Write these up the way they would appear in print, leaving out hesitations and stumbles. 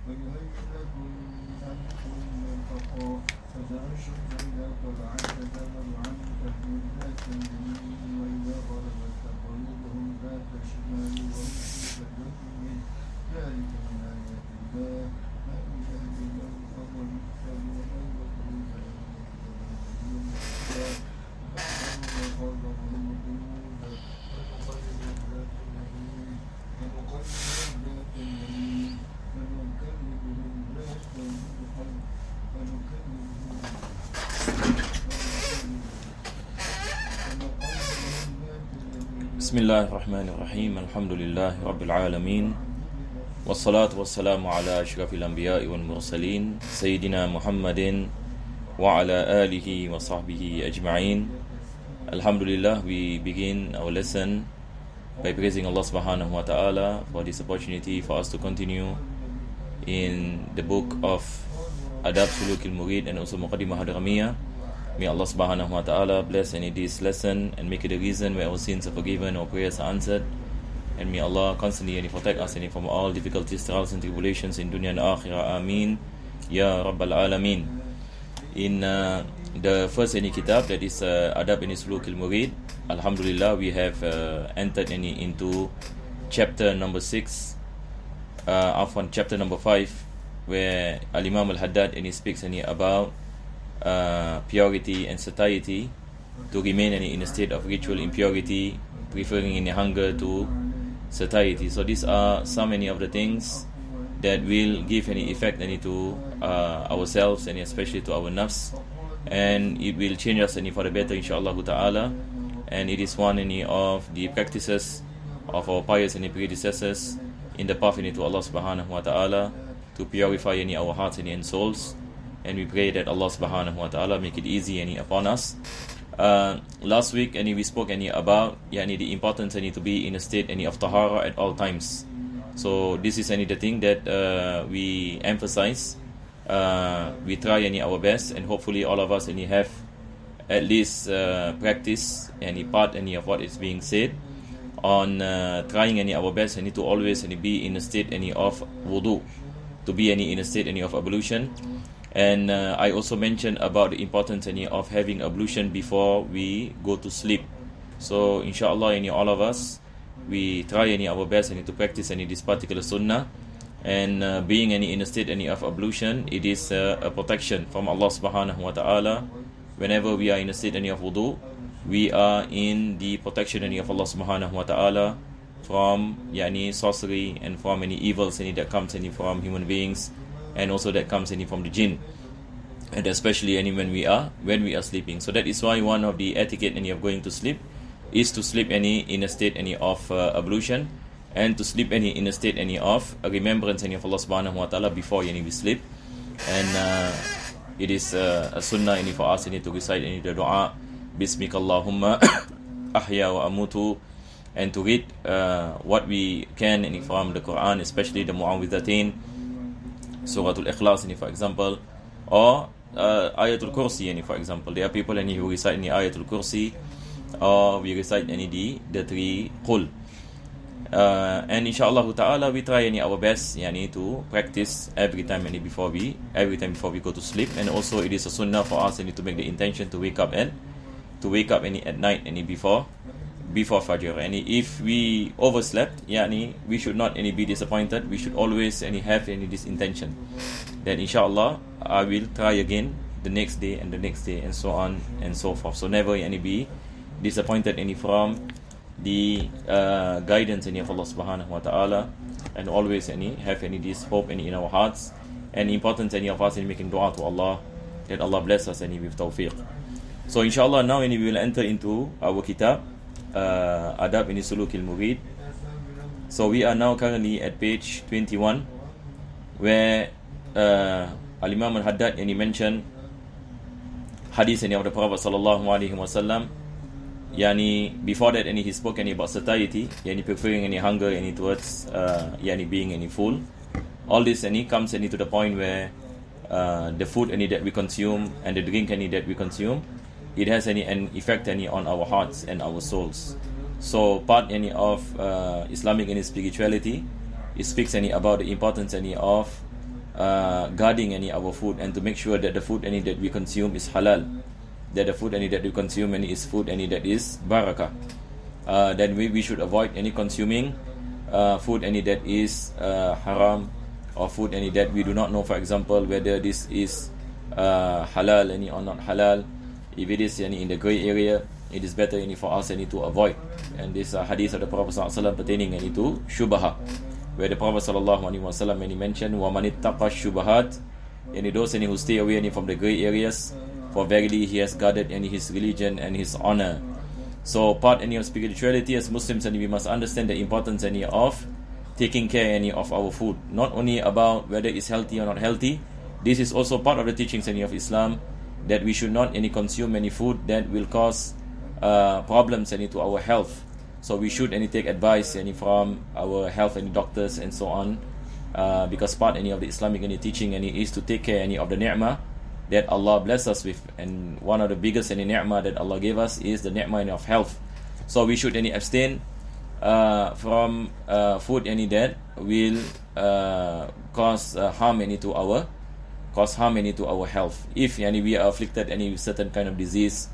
ويهيئ لكم من أمركم مرفقا فتعشوا فإذا طلعت تزاور عن تهديد ذات اليمين وإذا غلبت تقلبهم ذات الشمال وهم في فجوة منه ذلك من آيات الله من يهد الله فهو المهتد ومن يضلل فلن تجد له سبيلا وقوله القلوب ونقلب ذات اليمين ونكلمهم ذات اليمين بسم الله الرحمن الرحيم الحمد لله رب العالمين والصلاة والسلام على أشرف الأنبياء والمرسلين سيدنا محمد وعلى آله وصحبه أجمعين. Alhamdulillah, we begin our lesson by praising Allah subhanahu wa ta'ala for this opportunity for us to continue in the book of Adab Suluk al-Murid and also Muqaddimah Hadramiyah. May Allah subhanahu wa ta'ala bless any this lesson and make it a reason where our sins are forgiven, our prayers are answered. And may Allah constantly protect us from all difficulties, trials and tribulations in dunya and akhirah. Ameen. Ya Rabbal Alameen. In the first kitab, that is Adab Suluk al-Murid, Alhamdulillah, we have entered into chapter number 6, chapter number 5, where Al-Imam Al-Haddad speaks about purity and satiety, to remain in a state of ritual impurity, preferring any hunger to satiety. So these are so many of the things that will give any effect to ourselves and especially to our nafs, and it will change us for the better, inshallah ta'ala. And it is one of the practices of our pious and predecessors in the path to Allah subhanahu wa ta'ala, to purify our hearts and souls. And we pray that Allah subhanahu wa ta'ala make it easy upon us. Last week we spoke about the importance to be in a state of tahara at all times. So this is the thing that we emphasize. We try our best, and hopefully all of us have at least practice part of what is being said on trying our best to always be in a state of wudu, to be in a state of ablution. And I also mentioned about the importance of having ablution before we go to sleep. So inshallah, all of us, we try our best to practice this particular sunnah. And being in a state of ablution, it is a protection from Allah subhanahu wa ta'ala. Whenever we are in a state of wudu, we are in the protection of Allah subhanahu wa ta'ala from sorcery and from any evils that comes from human beings, and also that comes from the jinn, and especially when we are sleeping. So that is why one of the etiquette of going to sleep is to sleep in a state of ablution, and to sleep in a state of remembrance of Allah subhanahu wa ta'ala before we sleep. And it is a sunnah for us to recite the dua Bismika Allahumma ahya wa amutu, and to read what we can from the Quran, especially the Mu'awwidhatain, Suratul Ikhlas for example, or Ayatul Kursi for example. There are people who recite Ayatul Kursi, or we recite the three Qul. And inshallah ta'ala, we try our best to practice every time before we go to sleep. And also it is a sunnah for us to make the intention to wake up at night before Fajr. And if we overslept, we should not be disappointed. We should always have this intention that inshallah I will try again the next day and the next day, and so on and so forth. So never be disappointed from the guidance of Allah subhanahu wa ta'ala, and always have this hope in our hearts, and importance of us making dua to Allah that Allah bless us with tawfiq. So inshallah, now we will enter into our kitab Adab Suluk al-Murid. So we are now currently at page 21, where Al-Imam Al-Haddad mentioned hadith of the Prophet sallallahu alaihi wasallam. Before that he spoke about satiety, preferring hunger towards being full. All this comes to the point where the food that we consume and the drink that we consume, it has an effect on our hearts and our souls. So part of Islamic spirituality, it speaks about the importance of guarding our food, and to make sure that the food that we consume is halal, that the food that we consume is food that is barakah. Then we should avoid consuming food that is haram, or food that we do not know, for example, whether this is halal or not halal. If it is in the grey area, it is better for us to avoid. And this hadith of the Prophet ﷺ pertaining to shubha, where the Prophet ﷺ mentioned, وَمَنِ اتَّقَى الشُّبَهَاتِ, those who stay away from the grey areas, for verily he has guarded his religion and his honor. So part of spirituality as Muslims, and we must understand the importance of taking care of our food, not only about whether it's healthy or not healthy. This is also part of the teachings of Islam, that we should not consume any food that will cause problems to our health. So we should take advice from our health doctors and so on, because part of the Islamic teaching is to take care of the ni'mah that Allah bless us with. And one of the biggest ni'mah that Allah gave us is the ni'mah of health. So we should abstain from food that will cause harm to our health. If we are afflicted with certain kind of disease,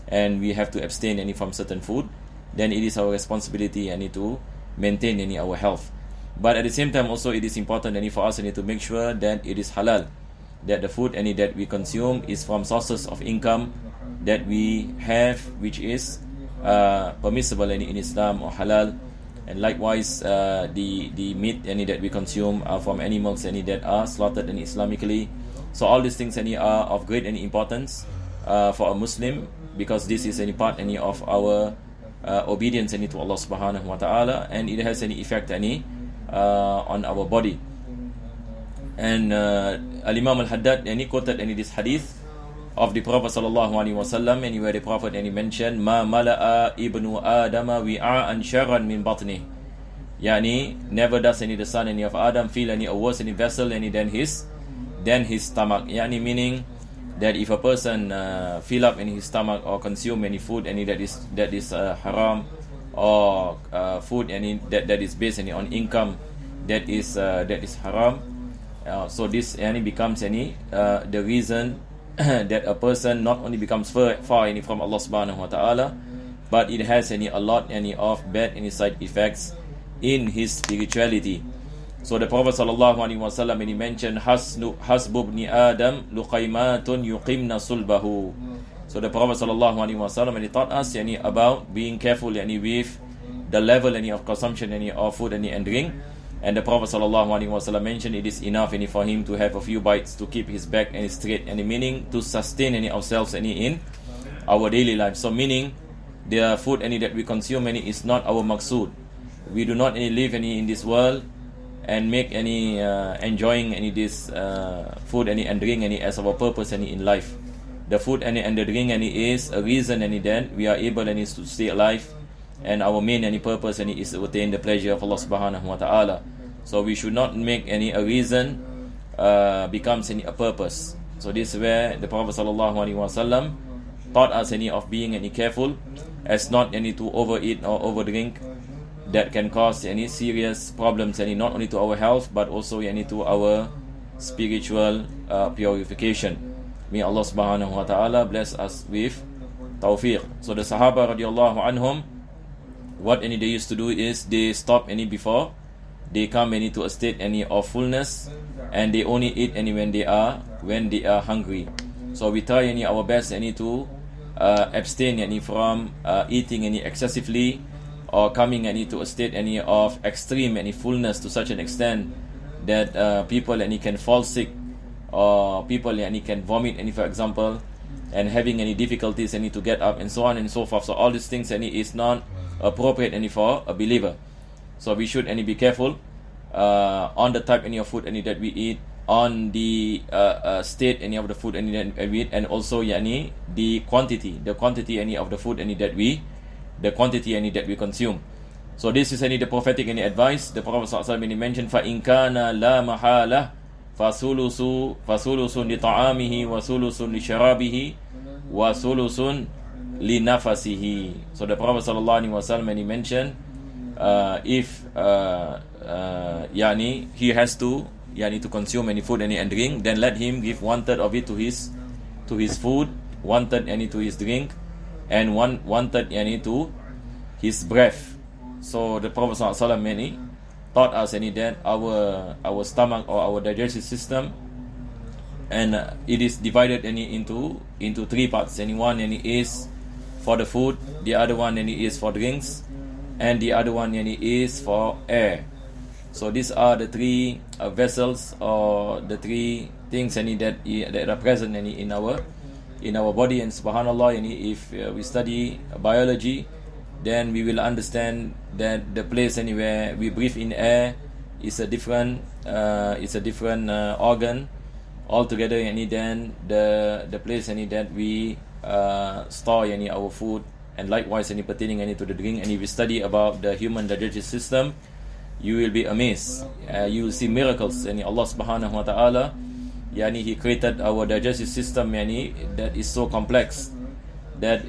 and we have to abstain from certain food, then it is our responsibility to maintain our health. But at the same time also, it is important for us to make sure that it is halal, that the food that we consume is from sources of income that we have, which is permissible in Islam, or halal. And likewise, the meat that we consume are from animals that are slaughtered Islamically. So all these things are of great importance for a Muslim, because this is part of our obedience to Allah subhanahu wa ta'ala, and it has effect on our body. And Al-Imam Al-Haddad quoted this hadith of the Prophet sallallahu alaihi wasallam, and where the Prophet mentioned, "Ma mala'a ibnu Adama wi'a'an sharran min batnih." Never does the son of Adam feel a worse vessel than his stomach. Meaning that if a person fill up his stomach or consume any food that is haram, or food that is based on income that is haram, so this becomes the reason that a person not only becomes far from Allah subhanahu wa ta'ala, but it has a lot of bad side effects in his spirituality. So the Prophet sallallahu alaihi wasallam, when he mentioned hasbu ibni Adam luqaymatun yuqimna sulbahu. So the Prophet sallallahu alaihi wasallam, when he taught us about being careful with the level of consumption of food and drink. And the Prophet sallallahu alaihi wasallam mentioned it is enough for him to have a few bites to keep his back straight, meaning to sustain ourselves in our daily life. So meaning the food that we consume is not our maqsood. We do not live in this world and make enjoying this food and drink as our purpose in life. The food and the drink is a reason then we are able to stay alive, and our main purpose is to attain the pleasure of Allah subhanahu wa ta'ala. So we should not make a reason becomes a purpose. So this is where the Prophet sallallahu alaihi wasallam taught us of being careful as not to overeat or overdrink, that can cause serious problems not only to our health but also to our spiritual purification. May Allah subhanahu wa ta'ala bless us with tawfiq. So the Sahaba radiallahu anhum, what they used to do is they stop before they come to a state of fullness, and they only eat when they are hungry. So we try our best to abstain from eating excessively, or coming to a state of extreme fullness to such an extent that people can fall sick, or people can vomit for example, and having difficulties to get up, and so on and so forth. So all these things is not appropriate for a believer. So we should be careful on the type of food that we eat, on the state of the food that we eat, and also the quantity of the food that we consume. So this is the prophetic advice. The Prophet ﷺ mentioned, فَإِنْ كَانَ لَا مَحَالَةً فَثُلُثٌ لِطَعَامِهِ وَثُلُثٌ لِشَرَابِهِ وَثُلُثٌ لِنَفَسِهِ. So the Prophet ﷺ, when he mentioned, if he has to to consume any food and drink, then let him give 1/3 of it to his food, 1/3 to his drink, and 1/3 to his breath. So the Prophet ﷺ taught us that our stomach or our digestive system, and it is divided into 3 parts. One is for the food, the other one is for drinks, and the other one is for air. So these are the 3 vessels, or the 3 things that are present in our body. And subhanallah, if we study biology, then we will understand that the place where we breathe in air is a different organ altogether. Then the place that we store our food, and likewise pertaining to the drink. And if we study about the human digestive system, you will be amazed. You will see miracles. Allah subhanahu wa ta'ala, He created our digestive system that is so complex that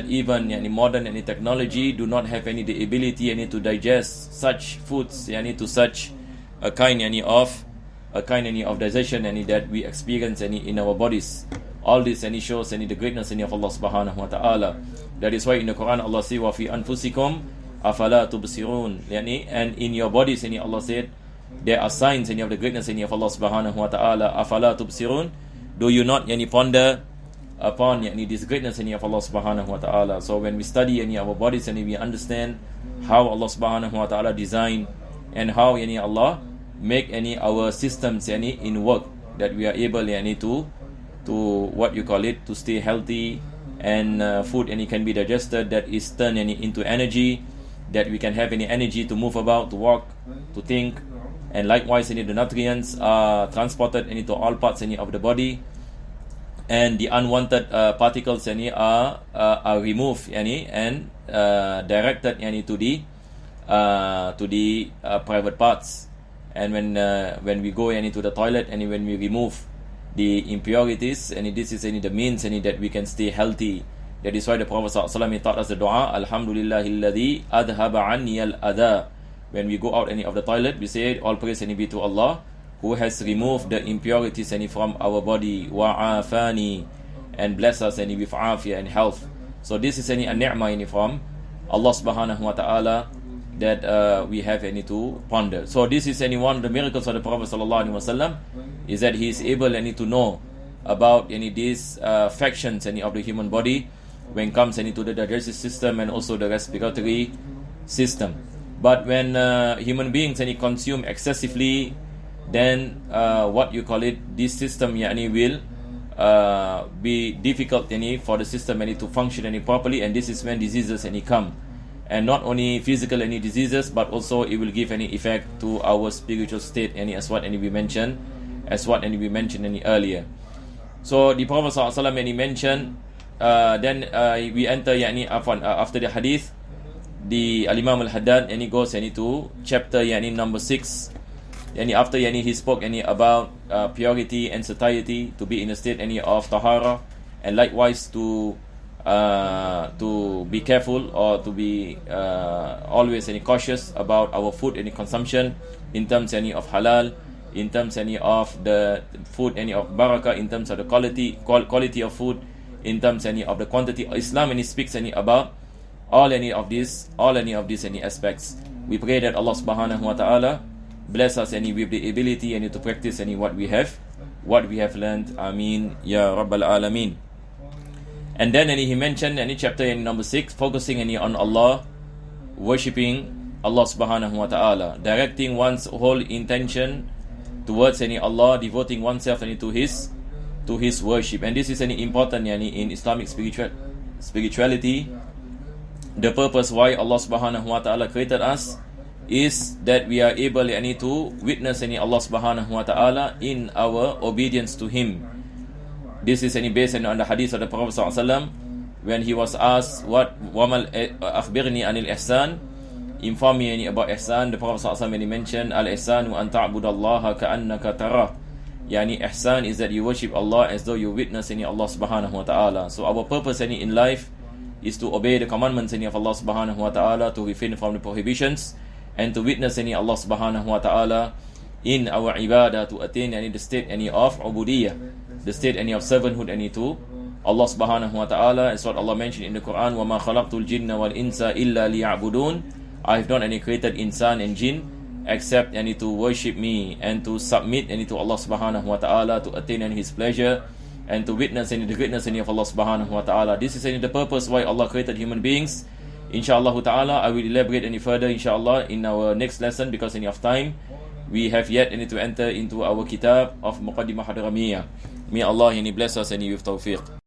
even modern technology do not have the ability to digest such foods to such a kind of digestion that we experience in our bodies. All this shows the greatness of Allah subhanahu wa ta'ala. That is why in the Quran Allah says, wa fi anfusikum afala tubsirun, and in your bodies, Allah said, there are signs of the greatness of Allah subhanahu wa ta'ala. Afala tubsirun, do you not ponder upon this greatness of Allah subhanahu wa ta'ala? So when we study our bodies and we understand how Allah subhanahu wa ta'ala design, and how Allah make our systems in work, that we are able to what you call it, to stay healthy, and food can be digested, that is turned into energy, that we can have energy to move about, to walk, to think. And likewise the nutrients are transported into all parts of the body, and the unwanted particles are removed and directed to the private parts. And when we go into the toilet, and when we remove the impurities, and this is the means that we can stay healthy. That is why the Prophet ﷺ taught us the dua, Alhamdulillahilladzi adhaba anni al-adha. When we go out of the toilet, we say, all praise be to Allah, who has removed the impurities from our body, wa afani, and bless us with afiyah and health. So this is a ni'mah from Allah subhanahu wa ta'ala that we have to ponder. So this is one of the miracles of the Prophet sallallahu alaihi wasallam, is that he is able to know about these factions of the human body when it comes to the digestive system and also the respiratory system. But when human beings consume excessively, then what you call it, this system will be difficult for the system to function properly, and this is when diseases come. And not only physical diseases, but also it will give effect to our spiritual state, as what we mentioned earlier. So the Prophet ﷺ mentioned, then we enter after the hadith, the Al-Imam Al-Haddad goes to chapter number 6. After he spoke about purity and satiety, to be in a state of tahara, and likewise to be careful, or to be always cautious about our food consumption, in terms of halal, in terms of the food of barakah, in terms of the quality of food, in terms of the quantity. Islam speaks about all of these aspects. We pray that Allah subhanahu wa ta'ala bless us with the ability to practice what we have learned. Ameen ya Rabbal Alameen. And then he mentioned chapter number 6, focusing on Allah, worshipping Allah subhanahu wa ta'ala, directing one's whole intention towards Allah, devoting oneself to his worship. And this is important in Islamic spirituality. The purpose why Allah subhanahu wa ta'ala created us is that we are able to witness Allah subhanahu wa ta'ala in our obedience to Him. This is based on the hadith of the Prophet ﷺ, when he was asked, akhbirni anil ihsan, inform me about ihsan. The Prophet ﷺ mentioned, al-ihsanu an ta'budallaha ka'annaka tarah. Ihsan is that you worship Allah as though you witness Allah subhanahu wa ta'ala. So our purpose in life is to obey the commandments of Allah subhanahu wa ta'ala, to refrain from the prohibitions, and to witness Allah subhanahu wa ta'ala in our ibadah to attain the state of ubudiyah, the state of servanthood to Allah subhanahu wa ta'ala. As what Allah mentioned in the Quran, وَمَا خَلَقْتُ الْجِنَّ وَالْإِنسَ إِلَّا لِيَعْبُدُونَ, I have not created insan and jinn except to worship me and to submit to Allah subhanahu wa ta'ala, to attain His pleasure and to witness the greatness of Allah subhanahu wa ta'ala. This is the purpose why Allah created human beings. Inshallah ta'ala, I will elaborate any further inshallah in our next lesson, because of time we have yet to enter into our kitab of Muqaddimah Hadramiyah. May Allah bless us with tawfiq.